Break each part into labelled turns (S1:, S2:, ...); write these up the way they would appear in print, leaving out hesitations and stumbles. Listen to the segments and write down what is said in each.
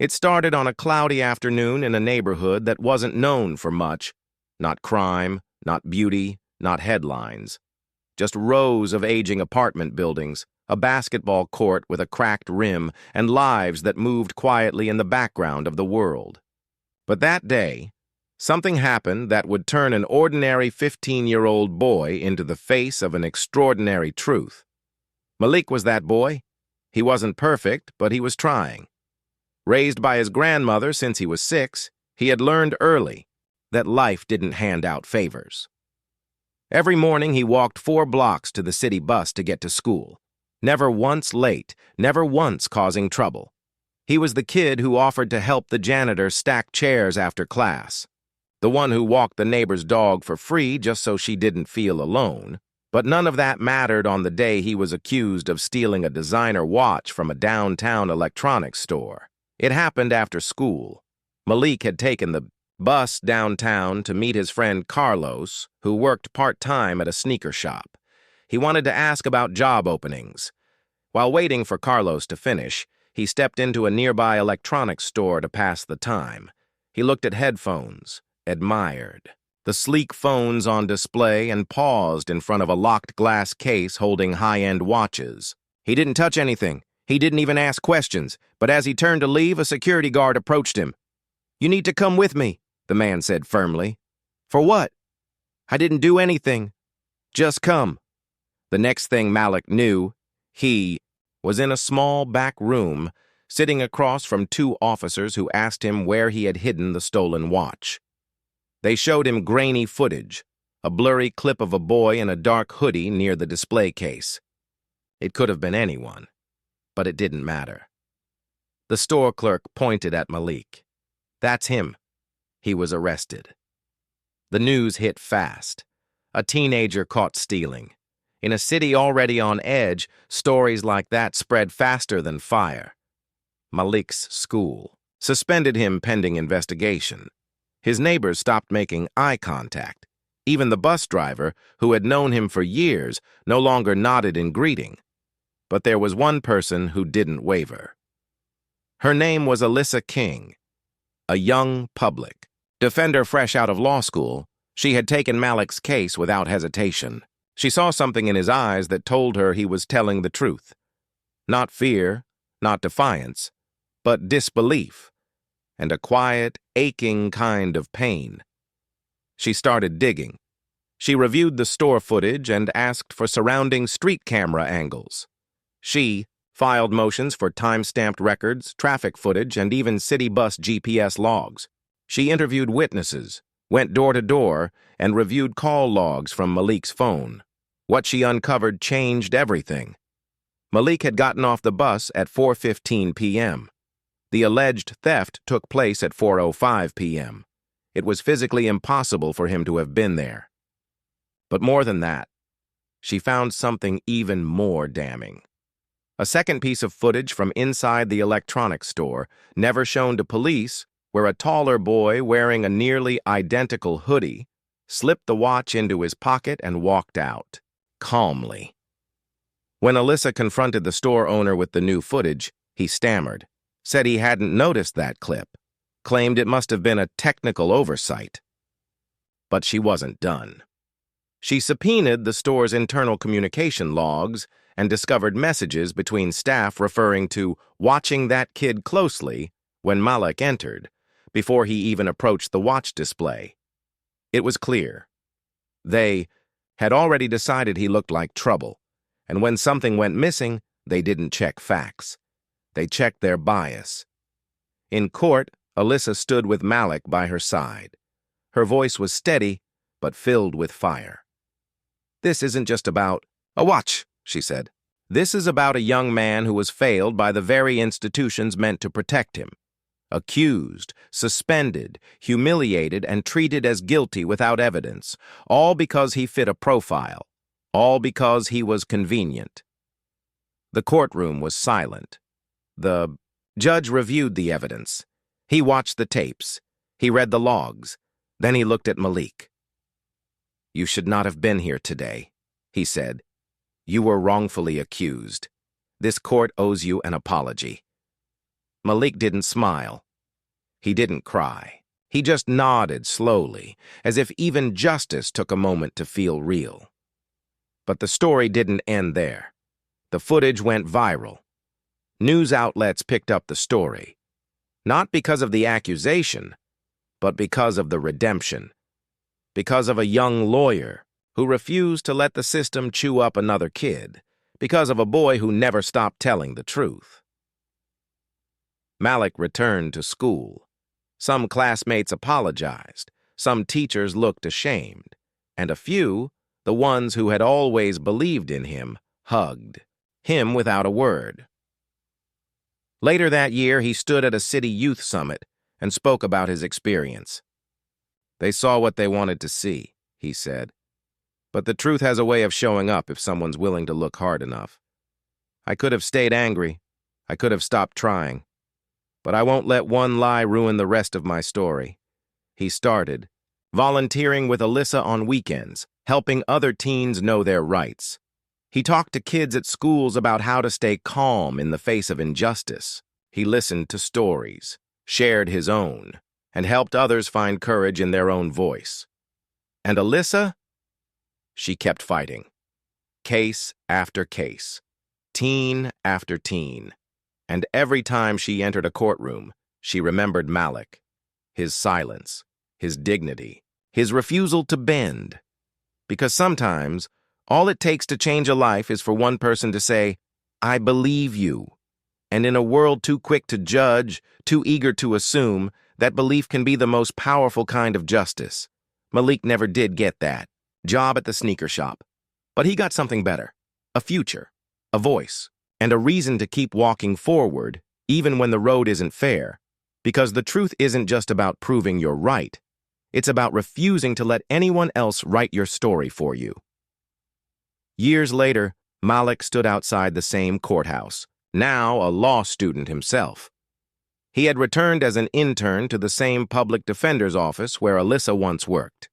S1: It started on a cloudy afternoon in a neighborhood that wasn't known for much. Not crime, not beauty, not headlines. Just rows of aging apartment buildings, a basketball court with a cracked rim, and lives that moved quietly in the background of the world. But that day, something happened that would turn an ordinary 15-year-old boy into the face of an extraordinary truth. Malik was that boy. He wasn't perfect, but he was trying. Raised by his grandmother since he was 6, he had learned early that life didn't hand out favors. Every morning he walked 4 blocks to the city bus to get to school. Never once late, never once causing trouble. He was the kid who offered to help the janitor stack chairs after class. The one who walked the neighbor's dog for free just so she didn't feel alone. But none of that mattered on the day he was accused of stealing a designer watch from a downtown electronics store. It happened after school. Malik had taken the bus downtown to meet his friend Carlos, who worked part-time at a sneaker shop. He wanted to ask about job openings. While waiting for Carlos to finish, he stepped into a nearby electronics store to pass the time. He looked at headphones, admired the sleek phones on display, and paused in front of a locked glass case holding high-end watches. He didn't touch anything. He didn't even ask questions, but as he turned to leave, a security guard approached him. "You need to come with me," the man said firmly. "For what?" "I didn't do anything. Just come." The next thing Malik knew, he was in a small back room, sitting across from 2 officers who asked him where he had hidden the stolen watch. They showed him grainy footage, a blurry clip of a boy in a dark hoodie near the display case. It could have been anyone, but it didn't matter. The store clerk pointed at Malik. "That's him." He was arrested. The news hit fast. A teenager caught stealing. In a city already on edge, stories like that spread faster than fire. Malik's school suspended him pending investigation. His neighbors stopped making eye contact. Even the bus driver, who had known him for years, no longer nodded in greeting. But there was one person who didn't waver. Her name was Alyssa King, a young public defender fresh out of law school. She had taken Malik's case without hesitation. She saw something in his eyes that told her he was telling the truth. Not fear, not defiance, but disbelief, and a quiet, aching kind of pain. She started digging. She reviewed the store footage and asked for surrounding street camera angles. She filed motions for time-stamped records, traffic footage, and even city bus GPS logs. She interviewed witnesses, went door to door, and reviewed call logs from Malik's phone. What she uncovered changed everything. Malik had gotten off the bus at 4:15 p.m. The alleged theft took place at 4:05 p.m. It was physically impossible for him to have been there. But more than that, she found something even more damning. A second piece of footage from inside the electronics store, never shown to police, where a taller boy wearing a nearly identical hoodie slipped the watch into his pocket and walked out, calmly. When Alyssa confronted the store owner with the new footage, he stammered, said he hadn't noticed that clip, claimed it must have been a technical oversight. But she wasn't done. She subpoenaed the store's internal communication logs and discovered messages between staff referring to watching that kid closely when Malik entered, before he even approached the watch display. It was clear. They had already decided he looked like trouble, and when something went missing, they didn't check facts. They checked their bias. In court, Alyssa stood with Malik by her side. Her voice was steady, but filled with fire. "This isn't just about a watch," she said. "This is about a young man who was failed by the very institutions meant to protect him. Accused, suspended, humiliated, and treated as guilty without evidence, all because he fit a profile, all because he was convenient." The courtroom was silent. The judge reviewed the evidence. He watched the tapes. He read the logs. Then he looked at Malik. "You should not have been here today," he said. "You were wrongfully accused. This court owes you an apology." Malik didn't smile. He didn't cry. He just nodded slowly, as if even justice took a moment to feel real. But the story didn't end there. The footage went viral. News outlets picked up the story, not because of the accusation, but because of the redemption, because of a young lawyer who refused to let the system chew up another kid, because of a boy who never stopped telling the truth. Malik returned to school. Some classmates apologized, some teachers looked ashamed, and a few, the ones who had always believed in him, hugged him without a word. Later that year, he stood at a city youth summit and spoke about his experience. "They saw what they wanted to see," he said. "But the truth has a way of showing up if someone's willing to look hard enough. I could have stayed angry. I could have stopped trying. But I won't let one lie ruin the rest of my story." He started, volunteering with Alyssa on weekends, helping other teens know their rights. He talked to kids at schools about how to stay calm in the face of injustice. He listened to stories, shared his own, and helped others find courage in their own voice. And Alyssa? She kept fighting. Case after case, teen after teen. And every time she entered a courtroom, she remembered Malik, his silence, his dignity, his refusal to bend. Because sometimes, all it takes to change a life is for one person to say, "I believe you." And in a world too quick to judge, too eager to assume, that belief can be the most powerful kind of justice. Malik never did get that job at the sneaker shop. But he got something better: a future, a voice, and a reason to keep walking forward, even when the road isn't fair. Because the truth isn't just about proving you're right. It's about refusing to let anyone else write your story for you. Years later, Malik stood outside the same courthouse, now a law student himself. He had returned as an intern to the same public defender's office where Alyssa once worked.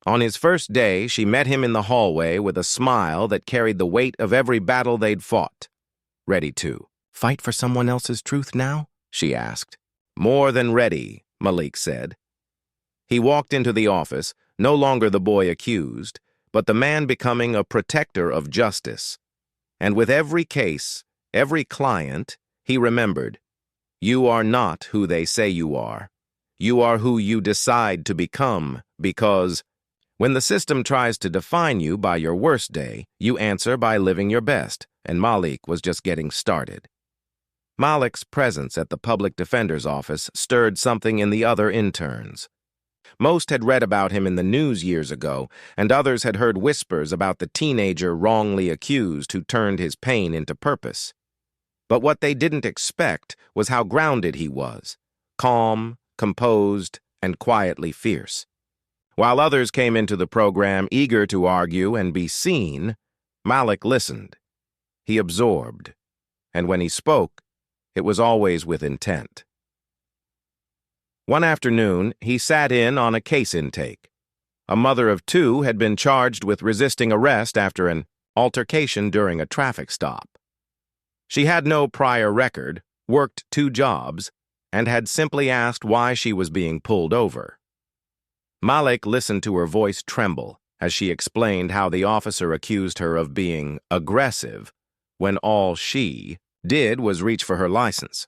S1: On his first day, she met him in the hallway with a smile that carried the weight of every battle they'd fought. "Ready to fight for someone else's truth now?" she asked. "More than ready," Malik said. He walked into the office, no longer the boy accused, but the man becoming a protector of justice. And with every case, every client, he remembered, "You are not who they say you are. You are who you decide to become, because when the system tries to define you by your worst day, you answer by living your best," and Malik was just getting started. Malik's presence at the public defender's office stirred something in the other interns. Most had read about him in the news years ago, and others had heard whispers about the teenager wrongly accused who turned his pain into purpose. But what they didn't expect was how grounded he was: calm, composed, and quietly fierce. While others came into the program eager to argue and be seen, Malik listened. He absorbed, and when he spoke, it was always with intent. One afternoon, he sat in on a case intake. A mother of two had been charged with resisting arrest after an altercation during a traffic stop. She had no prior record, worked 2 jobs, and had simply asked why she was being pulled over. Malik listened to her voice tremble as she explained how the officer accused her of being aggressive when all she did was reach for her license.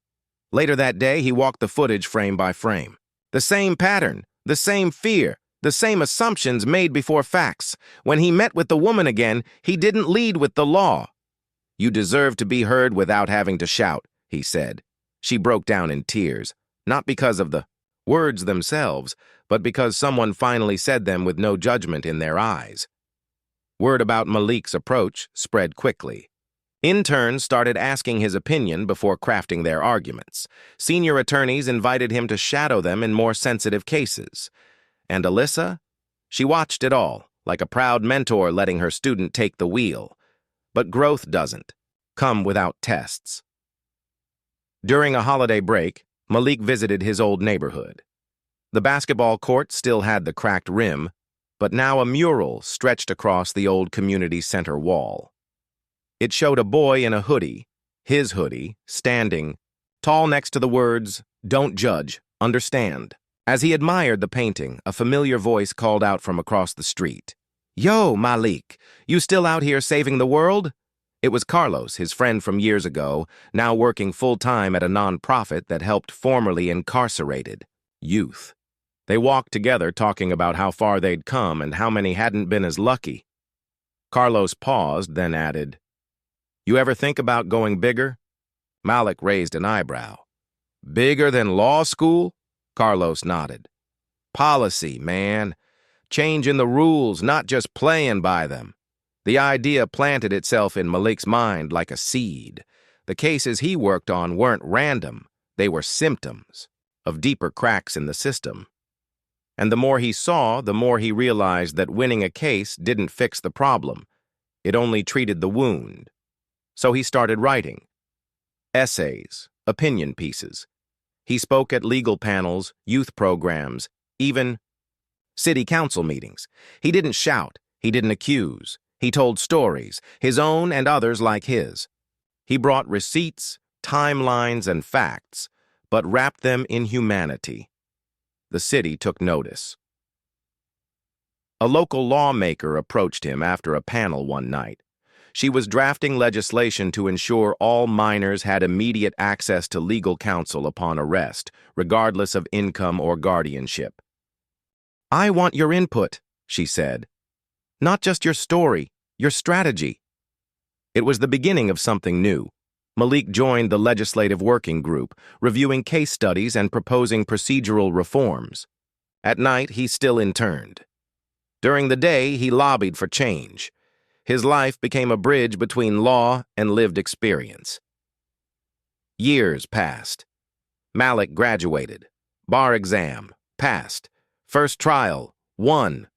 S1: Later that day, he walked the footage frame by frame. The same pattern, the same fear, the same assumptions made before facts. When he met with the woman again, he didn't lead with the law. "You deserve to be heard without having to shout," he said. She broke down in tears, not because of the words themselves, but because someone finally said them with no judgment in their eyes. Word about Malik's approach spread quickly. Interns started asking his opinion before crafting their arguments. Senior attorneys invited him to shadow them in more sensitive cases. And Alyssa? She watched it all, like a proud mentor letting her student take the wheel. But growth doesn't come without tests. During a holiday break, Malik visited his old neighborhood. The basketball court still had the cracked rim, but now a mural stretched across the old community center wall. It showed a boy in a hoodie, his hoodie, standing, tall next to the words, "Don't judge, understand." As he admired the painting, a familiar voice called out from across the street. "Yo, Malik, you still out here saving the world?" It was Carlos, his friend from years ago, now working full-time at a non-profit that helped formerly incarcerated youth. They walked together talking about how far they'd come and how many hadn't been as lucky. Carlos paused, then added, "You ever think about going bigger?" Malik raised an eyebrow. "Bigger than law school?" Carlos nodded. "Policy, man. Changing the rules, not just playing by them." The idea planted itself in Malik's mind like a seed. The cases he worked on weren't random. They were symptoms of deeper cracks in the system. And the more he saw, the more he realized that winning a case didn't fix the problem. It only treated the wound. So he started writing. Essays, opinion pieces. He spoke at legal panels, youth programs, even city council meetings. He didn't shout. He didn't accuse. He told stories, his own and others like his. He brought receipts, timelines, and facts, but wrapped them in humanity. The city took notice. A local lawmaker approached him after a panel one night. She was drafting legislation to ensure all minors had immediate access to legal counsel upon arrest, regardless of income or guardianship. "I want your input," she said. "Not just your story, your strategy." It was the beginning of something new. Malik joined the legislative working group, reviewing case studies and proposing procedural reforms. At night, he still interned. During the day, he lobbied for change. His life became a bridge between law and lived experience. Years passed. Malik graduated. Bar exam, passed. First trial, won.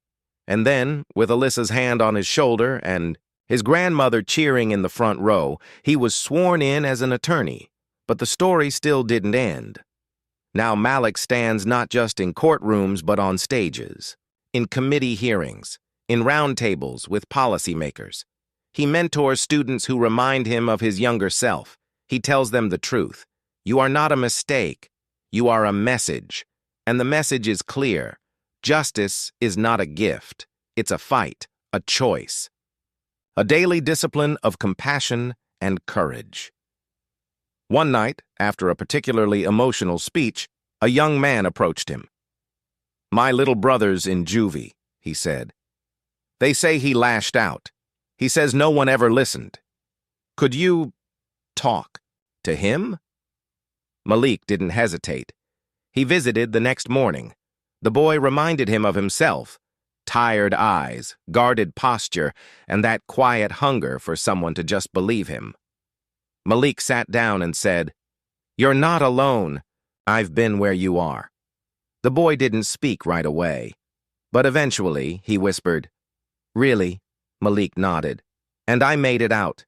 S1: And then, with Alyssa's hand on his shoulder and his grandmother cheering in the front row, he was sworn in as an attorney. But the story still didn't end. Now Malik stands not just in courtrooms but on stages, in committee hearings, in roundtables with policymakers. He mentors students who remind him of his younger self. He tells them the truth. You are not a mistake. You are a message. And the message is clear. Justice is not a gift. It's a fight, a choice. A daily discipline of compassion and courage. One night, after a particularly emotional speech, a young man approached him. "My little brother's in juvie," he said. "They say he lashed out. He says no one ever listened. Could you talk to him?" Malik didn't hesitate. He visited the next morning. The boy reminded him of himself. Tired eyes, guarded posture, and that quiet hunger for someone to just believe him. Malik sat down and said, "You're not alone. I've been where you are." The boy didn't speak right away, but eventually he whispered, "Really?" Malik nodded. "And I made it out.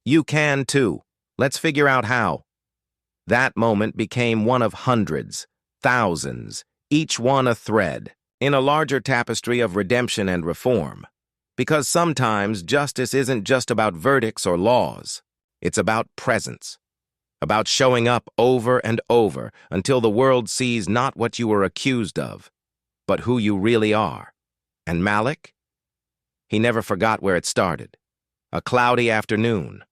S1: You can too. Let's figure out how." That moment became one of hundreds, thousands, each one a thread, in a larger tapestry of redemption and reform. Because sometimes justice isn't just about verdicts or laws. It's about presence, about showing up over and over until the world sees not what you were accused of, but who you really are. And Malik? He never forgot where it started. A cloudy afternoon,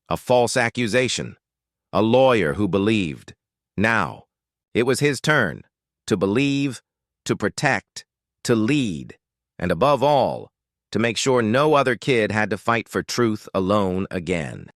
S1: a false accusation, a lawyer who believed. Now, it was his turn to believe, to protect, to lead, and above all, to make sure no other kid had to fight for truth alone again.